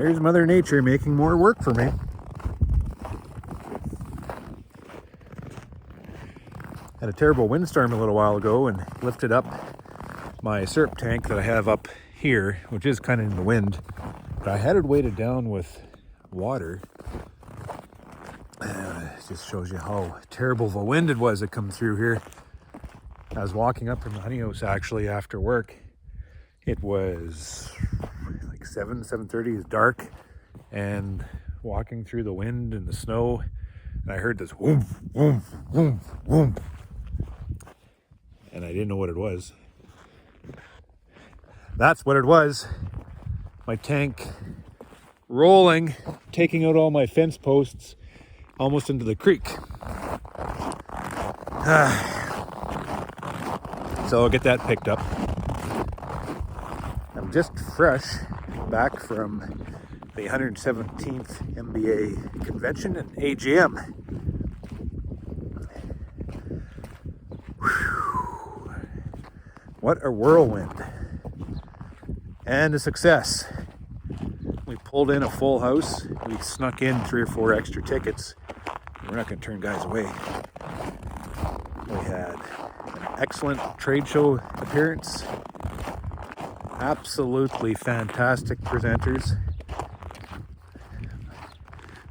There's Mother Nature making more work for me. Had a terrible windstorm a little while ago and lifted up my syrup tank that I have up here, which is kind of in the wind. But I had it weighted down with water. It just shows you how terrible of a wind it was that come through here. I was walking up from the honey house actually after work. It was like 7:30, it's dark, and walking through the wind and the snow, and I heard this whoomp, whoomp, whoomp, whoomp. And I didn't know what it was. That's what it was. My tank rolling, taking out all my fence posts almost into the creek. So I'll get that picked up. I'm just fresh back from the 117th MBA convention and AGM. Whew. What a whirlwind. And a success. We pulled in a full house. We snuck in 3 or 4 extra tickets. We're not going to turn guys away. We had an excellent trade show appearance. Absolutely fantastic presenters.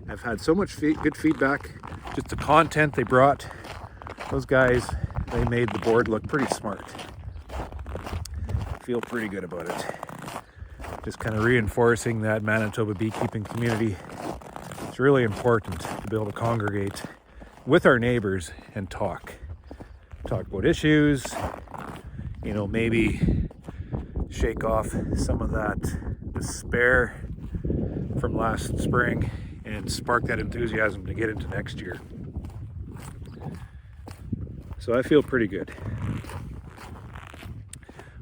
I've had so much good feedback. Just the content they brought. Those guys, they made the board look pretty smart. Feel pretty good about it. Just kind of reinforcing that Manitoba beekeeping community. It's really important to be able to congregate with our neighbors and talk about issues, maybe shake off some of that despair from last spring and spark that enthusiasm to get into next year. So I feel pretty good.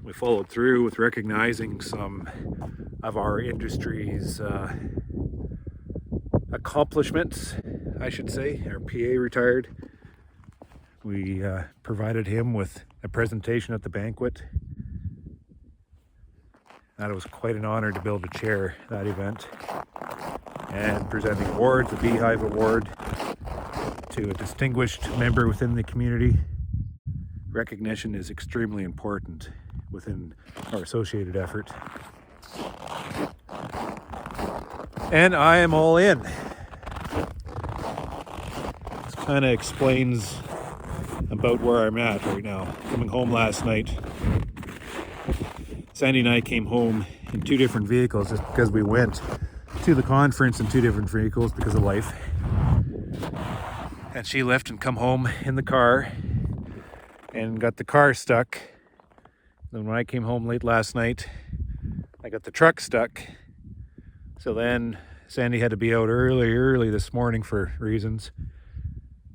We followed through with recognizing some of our industry's accomplishments, I should say. Our PA retired. We provided him with a presentation at the banquet. That was quite an honor to be able to chair that event. And presenting awards, the Beehive Award, to a distinguished member within the community. Recognition is extremely important within our associated effort. And I am all in. This kind of explains about where I'm at right now. Coming home last night, Sandy and I came home in 2 different vehicles just because we went to the conference in 2 different vehicles because of life. And she left and come home in the car and got the car stuck. Then when I came home late last night, I got the truck stuck. So then Sandy had to be out early this morning for reasons.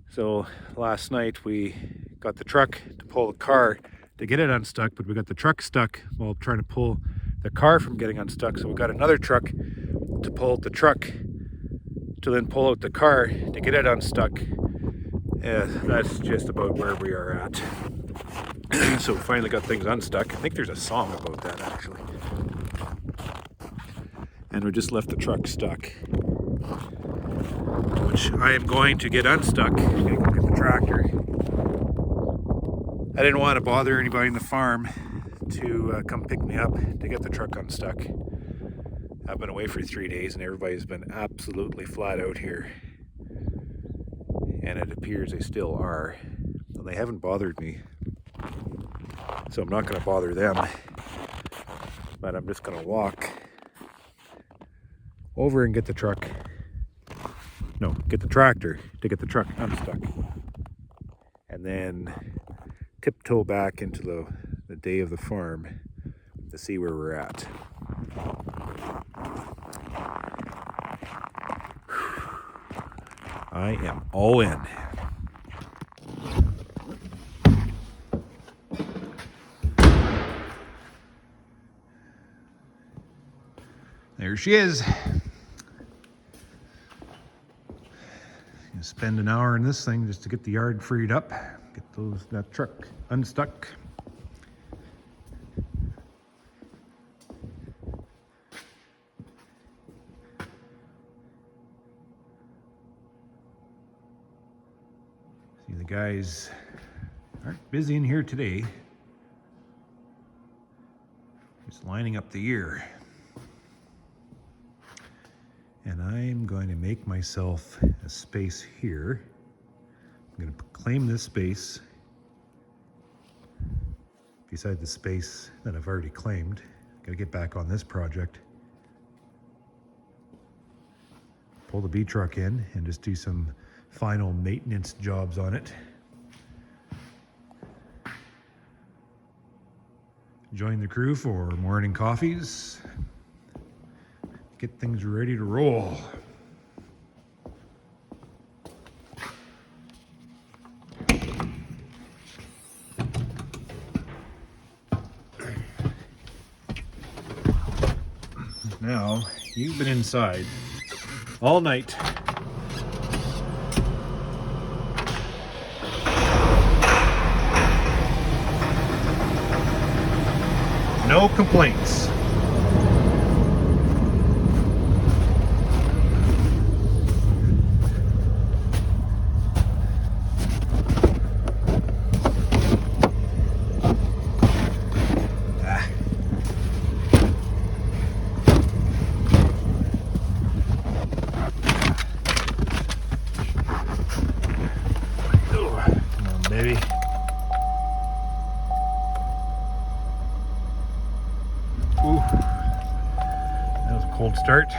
So last night we got the truck to pull the car to get it unstuck, but we got the truck stuck while trying to pull the car from getting unstuck. So we got another truck to pull out the truck to then pull out the car to get it unstuck. Yeah, that's just about where we are at. So we finally got things unstuck. I think there's a song about that actually. And we just left the truck stuck, which I am going to get unstuck. I'm going to go get the tractor. I didn't want to bother anybody in the farm to come pick me up to get the truck unstuck. I've been away for 3 days and everybody's been absolutely flat out here. And it appears they still are. And they haven't bothered me. So I'm not going to bother them. But I'm just going to walk over and get the truck. No, get the tractor to get the truck unstuck. And then tiptoe back into the day of the farm to see where we're at. I am all in. There she is. Spend an hour in this thing just to get the yard freed up, get that truck unstuck. guys aren't busy in here today. Just lining up the ear. And I'm going to make myself a space here. I'm going to claim this space beside the space that I've already claimed. Got to get back on this project. Pull the B truck in and just do some final maintenance jobs on it. Join the crew for morning coffees. Get things ready to roll. Now, you've been inside all night. No complaints. Baby. Ooh, that was a cold start.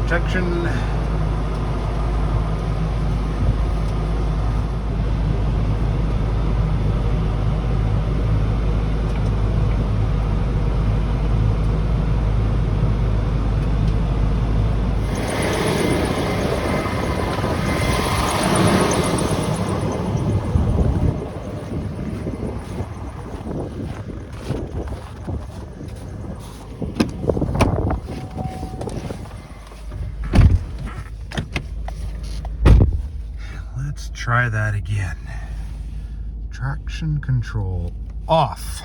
Protection. Let's try that again. Traction control off.